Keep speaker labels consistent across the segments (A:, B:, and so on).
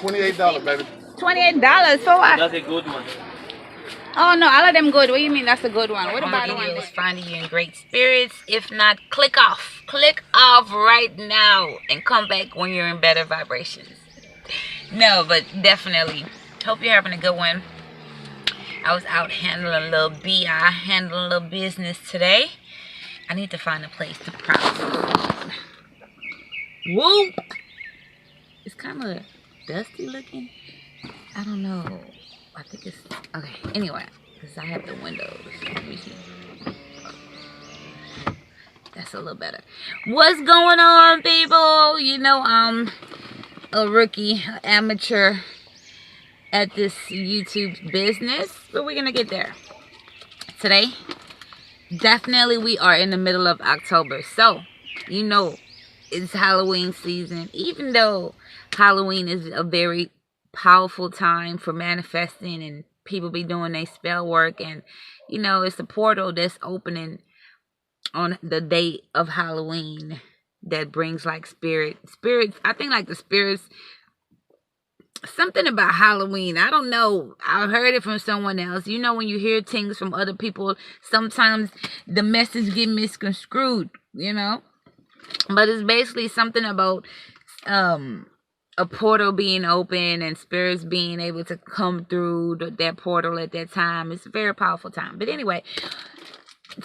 A: $28, baby.
B: $28 for what?
C: That's a good one.
B: Oh no, all of them good. What do you mean that's a good one? What about the one that's finding you in great spirits? If not, click off. Click off right now and come back when you're in better vibrations. No, but definitely. Hope you're having a good one. I was out handling a little handling a little business today. I need to find a place to process. Woo! It's kind of dusty looking. I don't know. I think it's okay. Anyway, because I have the windows. Let me see. That's a little better. What's going on, people? You know, I'm a rookie, amateur at this YouTube business, but we're gonna get there. Today, definitely, we are in the middle of October, so you know it's Halloween season. Even though Halloween is a very powerful time for manifesting and people be doing their spell work, and you know it's a portal that's opening on the day of Halloween that brings like spirits. I think like the spirits, something about Halloween, I don't know, I heard it from someone else. You know, when you hear things from other people, sometimes the message get misconstrued, you know, but it's basically something about a portal being open and spirits being able to come through that portal at that time. It's a very powerful time. But anyway,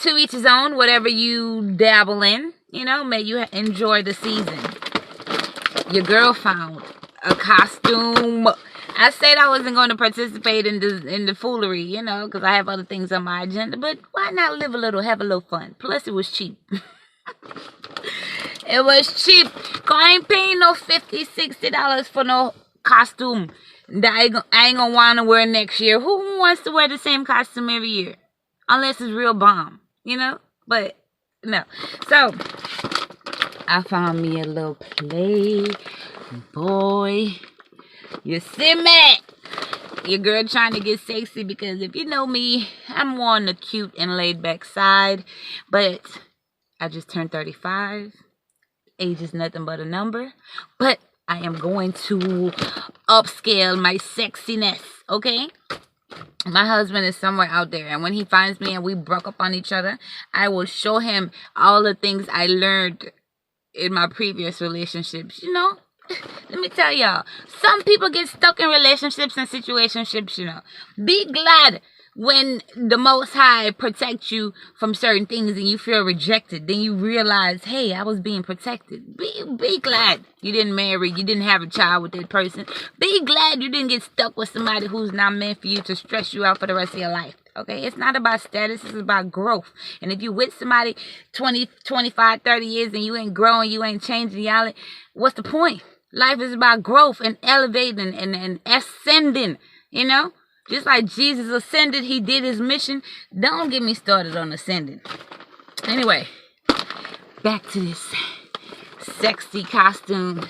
B: to each his own. Whatever you dabble in, you know, may you enjoy the season. Your girl found a costume. I said I wasn't going to participate in the foolery, you know, because I have other things on my agenda. But why not live a little, have a little fun? Plus, it was cheap. It was cheap. I ain't paying no $50, $60 for no costume that I ain't gonna want to wear next year. Who wants to wear the same costume every year? Unless it's real bomb, you know? But, no. So, I found me a little play. Boy, you see me? Your girl trying to get sexy, because if you know me, I'm more on the cute and laid back side. But I just turned 35. Age is nothing but a number. But I am going to upscale my sexiness, okay? My husband is somewhere out there, and when he finds me and we broke up on each other, I will show him all the things I learned in my previous relationships. You know, let me tell y'all, some people get stuck in relationships and situationships, you know. Be glad when the Most High protects you from certain things and you feel rejected. Then you realize, hey, I was being protected. Be glad you didn't marry, you didn't have a child with that person. Be glad you didn't get stuck with somebody who's not meant for you to stress you out for the rest of your life. Okay, it's not about status, it's about growth. And if you with somebody 20, 25, 30 years and you ain't growing, you ain't changing, y'all, what's the point? Life is about growth and elevating and ascending, you know? Just like Jesus ascended, he did his mission. Don't get me started on ascending. Anyway, back to this sexy costume.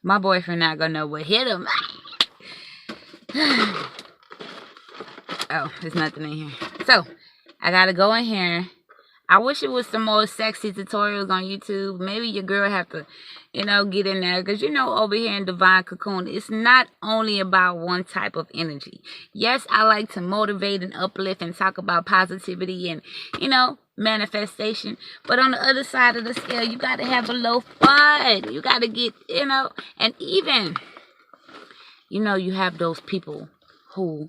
B: My boyfriend not gonna know what hit him. Oh, there's nothing in here. So, I gotta go in here. I wish it was some more sexy tutorials on YouTube. Maybe your girl have to, you know, get in there. Because, you know, over here in Divine Cocoon, it's not only about one type of energy. Yes, I like to motivate and uplift and talk about positivity and, you know, manifestation. But on the other side of the scale, you got to have a little fun. You got to get, you know, and even, you know, you have those people who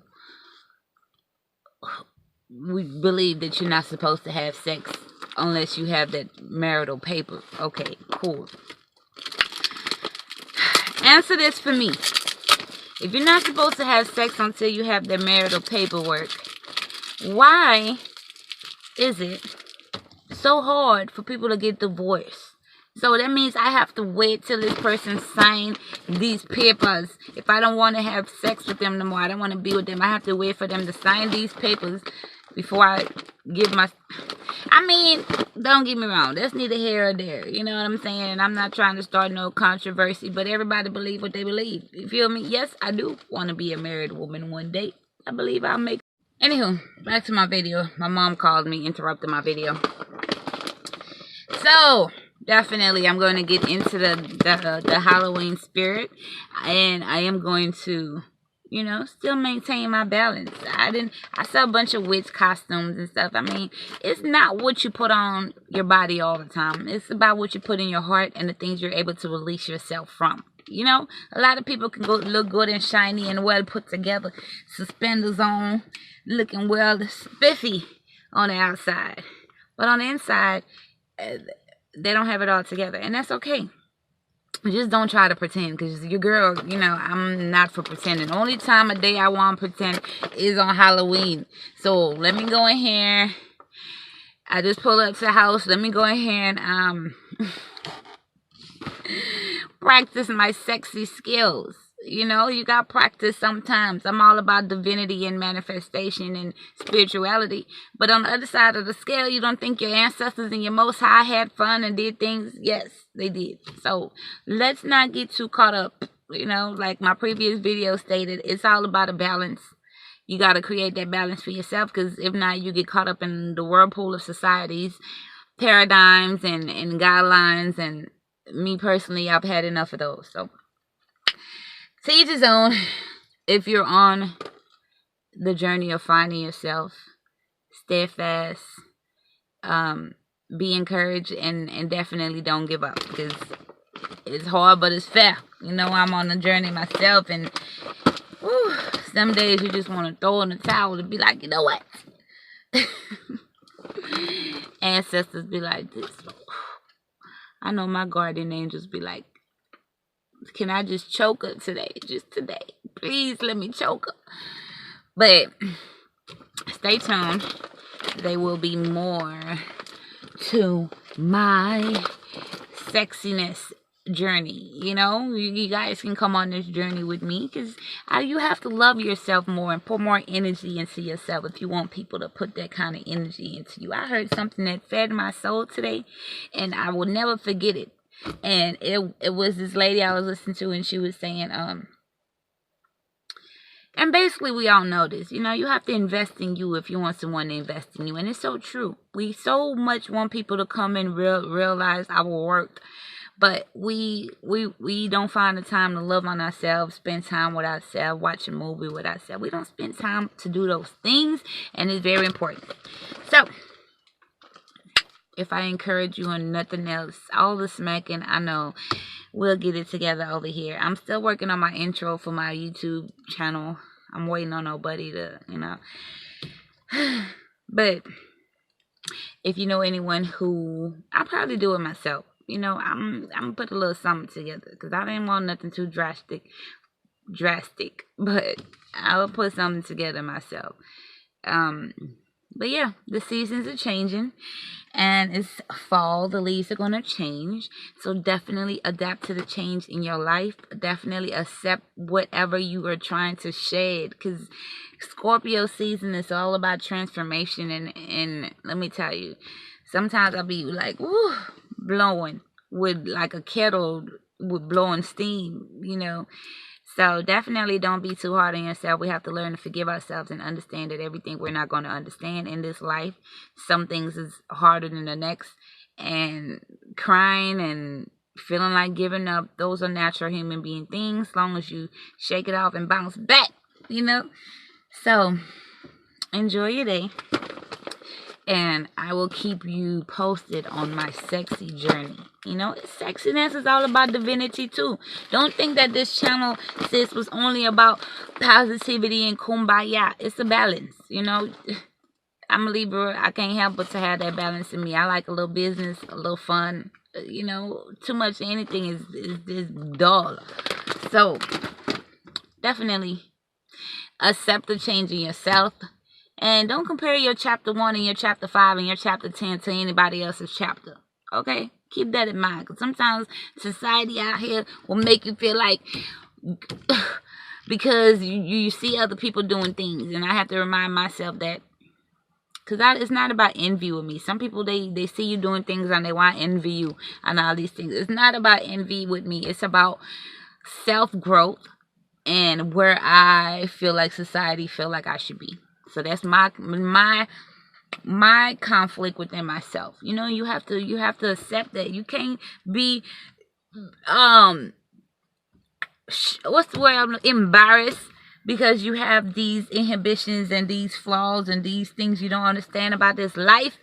B: we believe that you're not supposed to have sex unless you have that marital paper. Okay, cool. Answer this for me. If you're not supposed to have sex until you have the marital paperwork, why is it so hard for people to get divorced? So that means I have to wait till this person sign these papers. If I don't want to have sex with them no more, I don't want to be with them, I have to wait for them to sign these papers before I give my... I mean, don't get me wrong. That's neither here or there. You know what I'm saying? And I'm not trying to start no controversy, but everybody believe what they believe. You feel me? Yes, I do want to be a married woman one day. I believe I'll make... Anywho, back to my video. My mom called me, interrupted my video. So, definitely I'm going to get into the Halloween spirit, and I am going to, still maintain my balance. I saw a bunch of witch costumes and stuff. I mean, it's not what you put on your body all the time. It's about what you put in your heart and the things you're able to release yourself from. A lot of people can go look good and shiny and well put together, suspenders on, looking well spiffy on the outside, but on the inside, they don't have it all together, and that's okay. Just don't try to pretend, because your girl, I'm not for pretending. The only time of day I want to pretend is on Halloween. So let me go in here. I just pulled up to the house. Let me go in here and practice my sexy skills. You got practice sometimes. I'm all about divinity and manifestation and spirituality. But on the other side of the scale, you don't think your ancestors and your Most High had fun and did things? Yes, they did. So let's not get too caught up. Like my previous video stated, it's all about a balance. You got to create that balance for yourself, because if not, you get caught up in the whirlpool of society's paradigms and guidelines. And me personally, I've had enough of those. So to each his own. If you're on the journey of finding yourself, steadfast, be encouraged, and definitely don't give up, because it's hard, but it's fair. I'm on the journey myself, and some days you just want to throw in the towel and be like, you know what? Ancestors be like this. I know my guardian angels be like, can I just choke her today? Just today. Please let me choke her. But stay tuned. There will be more to my sexiness journey. You guys can come on this journey with me, because you have to love yourself more and put more energy into yourself if you want people to put that kind of energy into you. I heard something that fed my soul today, and I will never forget it. And it was this lady I was listening to, and she was saying, and basically we all know this, you have to invest in you if you want someone to invest in you. And it's so true. We so much want people to come and realize our work, but we don't find the time to love on ourselves, spend time with ourselves, watch a movie with ourselves. We don't spend time to do those things, and it's very important. So if I encourage you on nothing else, all the smacking, I know we'll get it together over here. I'm still working on my intro for my YouTube channel. I'm waiting on nobody to, But if you know anyone who, I'll probably do it myself. I'm gonna put a little something together, because I didn't want nothing too drastic, but I'll put something together myself. But yeah, the seasons are changing, and it's fall. The leaves are going to change. So definitely adapt to the change in your life. Definitely accept whatever you are trying to shed, because Scorpio season is all about transformation. And let me tell you, sometimes I'll be like, woo, blowing with like a kettle with blowing steam, So definitely don't be too hard on yourself. We have to learn to forgive ourselves and understand that everything we're not going to understand in this life. Some things is harder than the next. And crying and feeling like giving up, those are natural human being things, as long as you shake it off and bounce back, So enjoy your day. And I will keep you posted on my sexy journey. Sexiness is all about divinity too. Don't think that this channel, sis, was only about positivity and kumbaya. It's a balance, I'm a Libra. I can't help but to have that balance in me. I like a little business, a little fun. Too much of anything is dull. So definitely accept the change in yourself. And don't compare your chapter 1 and your chapter 5 and your chapter 10 to anybody else's chapter. Okay? Keep that in mind. Because sometimes society out here will make you feel like, because you see other people doing things. And I have to remind myself that, because it's not about envy with me. Some people, they see you doing things and they want to envy you and all these things. It's not about envy with me. It's about self-growth and where I feel like society feel like I should be. So that's my my conflict within myself. You know, you have to accept that. You can't be what's the word, I'm embarrassed because you have these inhibitions and these flaws and these things you don't understand about this life.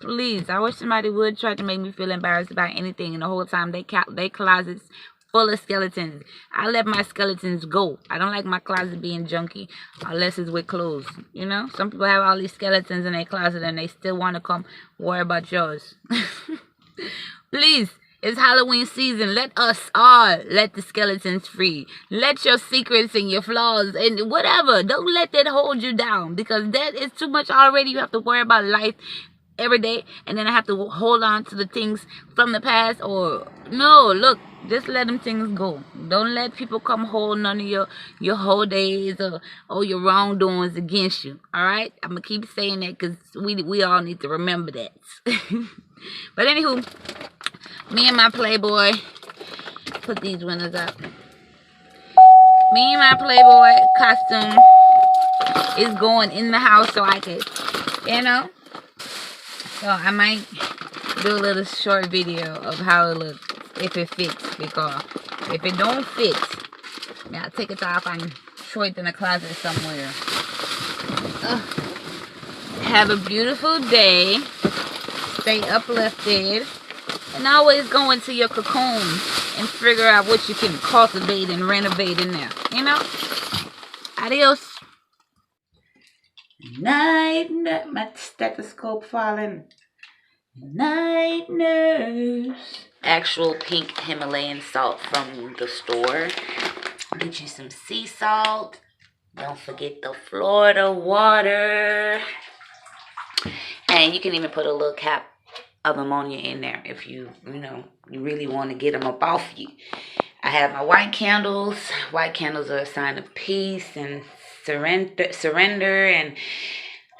B: Please, I wish somebody would try to make me feel embarrassed about anything, and the whole time they closets full of skeletons. I let my skeletons go. I don't like my closet being junky unless it's with clothes. You know, some people have all these skeletons in their closet and they still want to come worry about yours. Please, it's Halloween season. Let us all let the skeletons free. Let your secrets and your flaws and whatever, don't let that hold you down, because that is too much already. You have to worry about life every day, and then I have to hold on to the things from the past. Or no, look, just let them things go. Don't let people come hold none of your whole days or your wrongdoings against you. All right, I'm gonna keep saying that because we all need to remember that. But anywho, me and my Playboy, put these windows up. Me and my Playboy costume is going in the house so I can, you know. So I might do a little short video of how it looks, if it fits, because if it don't fit, I'll take it off and throw it in a closet somewhere. Have a beautiful day. Stay uplifted. And always go into your cocoon and figure out what you can cultivate and renovate in there. You know? Adios. Night, my stethoscope falling. Night nurse. Actual pink Himalayan salt from the store. Get you some sea salt. Don't forget the Florida water. And you can even put a little cap of ammonia in there if you really want to get them up off you. I have my white candles. White candles are a sign of peace and surrender and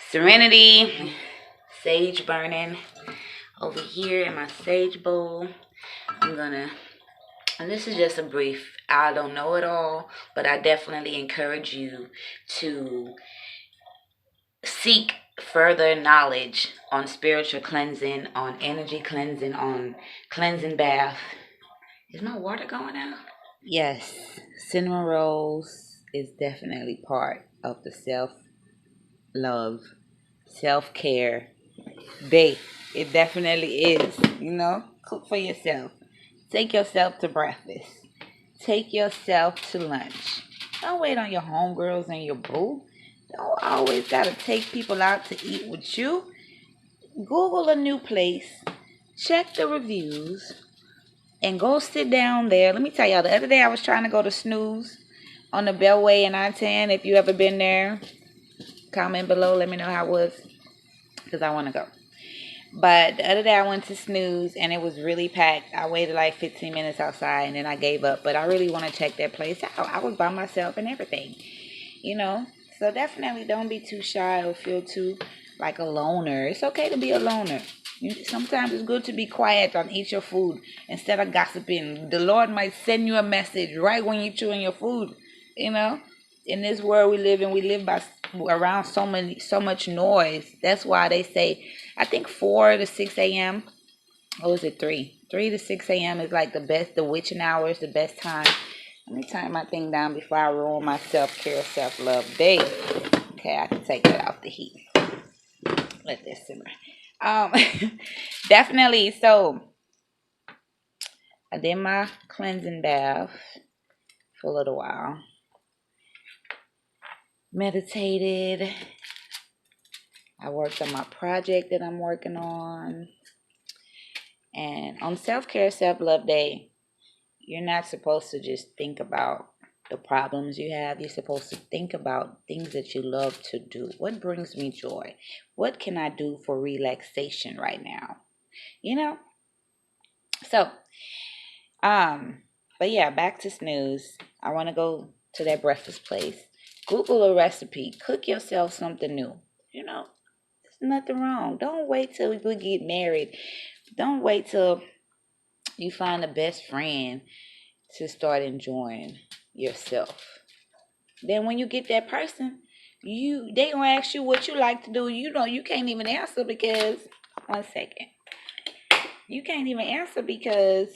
B: serenity. Sage burning over here in my sage bowl. And this is just a brief, I don't know it all, but I definitely encourage you to seek further knowledge on spiritual cleansing, on energy cleansing, on cleansing bath. Is my water going out? Yes, cinnamon rolls is definitely part of the self-love, self-care day. It definitely is. Cook for yourself. Take yourself to breakfast. Take yourself to lunch. Don't wait on your homegirls and your boo. Don't always gotta take people out to eat with you. Google a new place, check the reviews, and go sit down there. Let me tell y'all, the other day I was trying to go to Snooze on the Beltway in I-10. If you ever been there, comment below. Let me know how it was, because I want to go. But the other day I went to Snooze and it was really packed. I waited like 15 minutes outside and then I gave up. But I really want to check that place out. I was by myself and everything, So definitely don't be too shy or feel too like a loner. It's okay to be a loner. Sometimes it's good to be quiet and eat your food instead of gossiping. The Lord might send you a message right when you're chewing your food. In this world we live by around so much noise. That's why they say, I think 4 to 6 a.m. Or is it 3? 3 to 6 a.m. is like the best, the witching hour is the best time. Let me turn my thing down before I ruin my self-care, self-love day. Okay, I can take that off the heat. Let this simmer. Definitely. So I did my cleansing bath for a little while. Meditated. I worked on my project that I'm working on. And on self-care, self-love day, you're not supposed to just think about the problems you have. You're supposed to think about things that you love to do. What brings me joy? What can I do for relaxation right now? So, but yeah, back to Snooze. I want to go to that breakfast place. Google a recipe. Cook yourself something new. There's nothing wrong. Don't wait till we get married. Don't wait till you find the best friend to start enjoying yourself. Then when you get that person, They gonna ask you what you like to do. You can't even answer because 1 second. You can't even answer because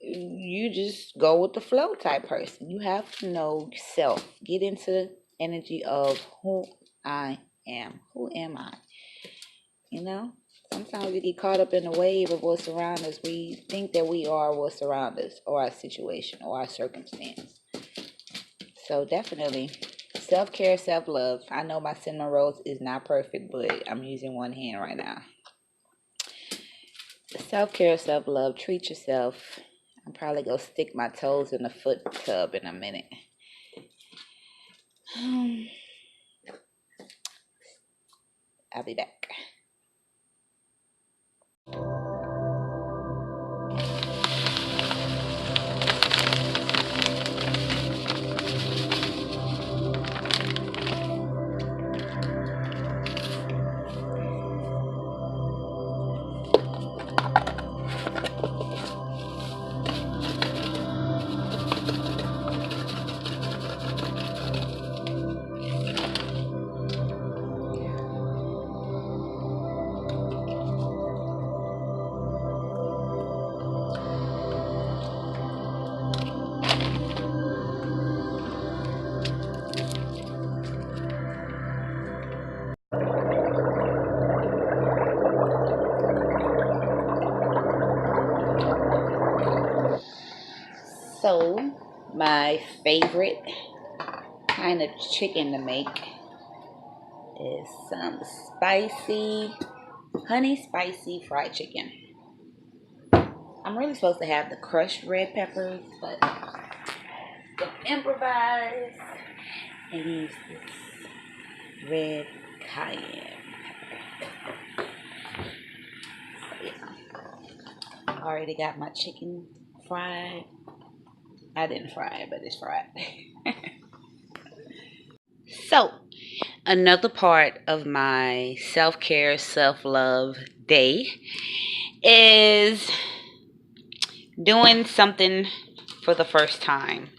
B: you just go with the flow type person. You have to know self. Get into the energy of who I am. Who am I? You know? Sometimes we get caught up in the wave of what's around us. We think that we are what's around us, or our situation, or our circumstance. So definitely, self-care, self-love. I know my cinnamon rolls is not perfect, but I'm using one hand right now. Self-care, self-love. Treat yourself. I'm probably going to stick my toes in the foot tub in a minute. I'll be back. So, my favorite kind of chicken to make is some spicy, honey spicy fried chicken. I'm really supposed to have the crushed red peppers, but I'm gonna improvise and use this red cayenne pepper. So yeah, I already got my chicken fried. I didn't fry it, but it's fried. So, another part of my self-care, self-love day is doing something for the first time.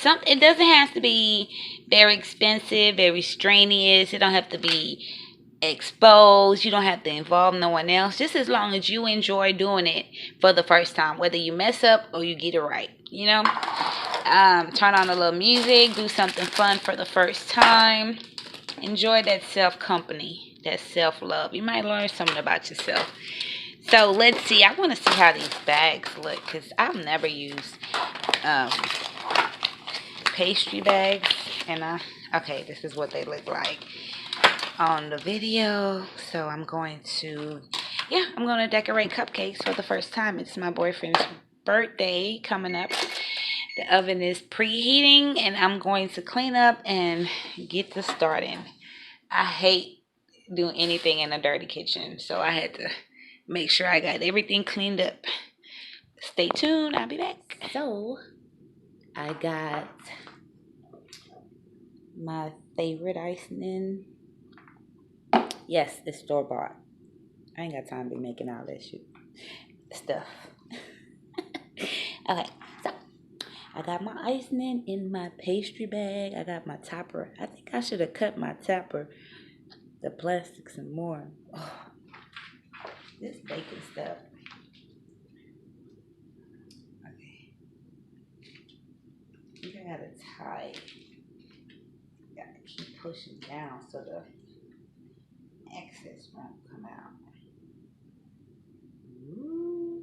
B: It doesn't have to be very expensive, very strenuous. It don't have to be exposed. You don't have to involve no one else. Just as long as you enjoy doing it for the first time, whether you mess up or you get it right. You know, turn on a little music, do something fun for the first time. Enjoy that self-company, that self-love. You might learn something about yourself. So let's see. I want to see how these bags look because I've never used pastry bags. And okay, this is what they look like on the video. So I'm going to decorate cupcakes for the first time. It's my boyfriend's birthday coming up. The oven is preheating and I'm going to clean up and get this started. I hate doing anything in a dirty kitchen, so I had to make sure I got everything cleaned up. Stay tuned, I'll be back. So I got my favorite icing. Yes, it's store-bought. I ain't got time to be making all that stuff. Okay, so I got my icing in my pastry bag. I got my topper. I think I should have cut my topper, the plastic, some more. Oh, this baking stuff. Okay. I think I gotta tie. Gotta keep pushing down so the excess won't come out. Ooh.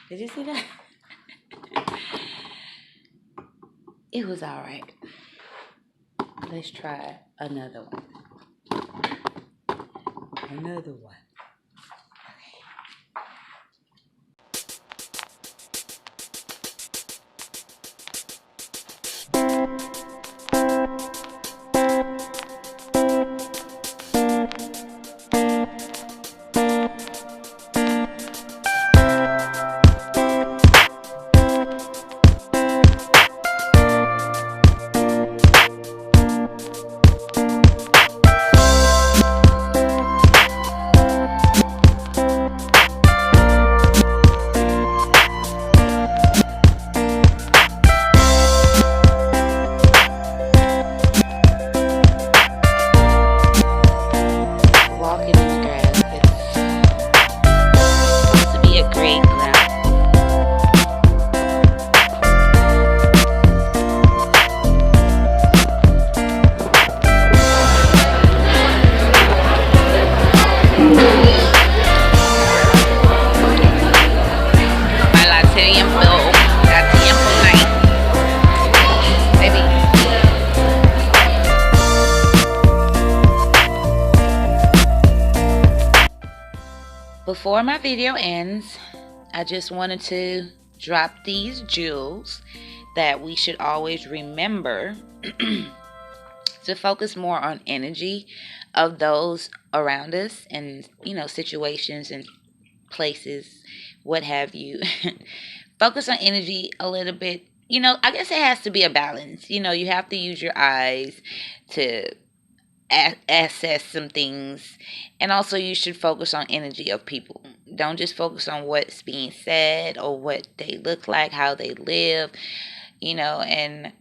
B: Did you see that? It was all right. Let's try another one. Another one. Before my video ends, I just wanted to drop these jewels that we should always remember to focus more on energy of those around us and, situations and places, what have you. Focus on energy a little bit. I guess it has to be a balance. You have to use your eyes to assess some things, and also you should focus on energy of people. Don't just focus on what's being said or what they look like, how they live, and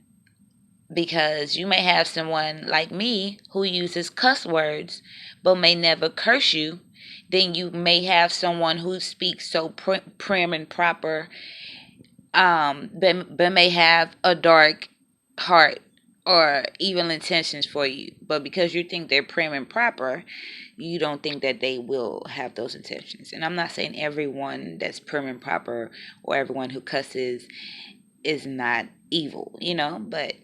B: because you may have someone like me who uses cuss words but may never curse you, then you may have someone who speaks so prim and proper, but may have a dark heart or evil intentions for you. But because you think they're prim and proper, you don't think that they will have those intentions. And I'm not saying everyone that's prim and proper or everyone who cusses is not evil, but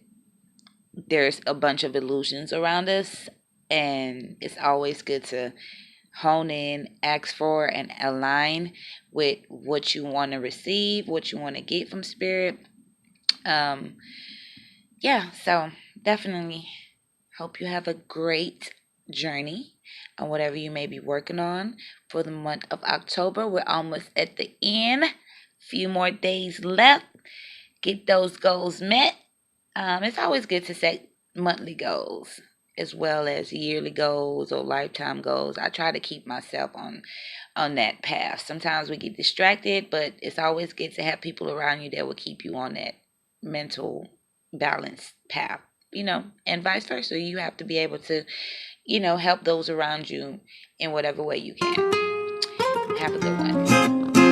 B: there's a bunch of illusions around us, and it's always good to hone in, ask for, and align with what you want to receive, what you want to get from spirit. Um, yeah, so definitely hope you have a great journey on whatever you may be working on for the month of October. We're almost at the end. Few more days left. Get those goals met. It's always good to set monthly goals as well as yearly goals or lifetime goals. I try to keep myself on that path. Sometimes we get distracted, but it's always good to have people around you that will keep you on that mental balance path, and vice versa. You have to be able to, help those around you in whatever way you can. Have a good one.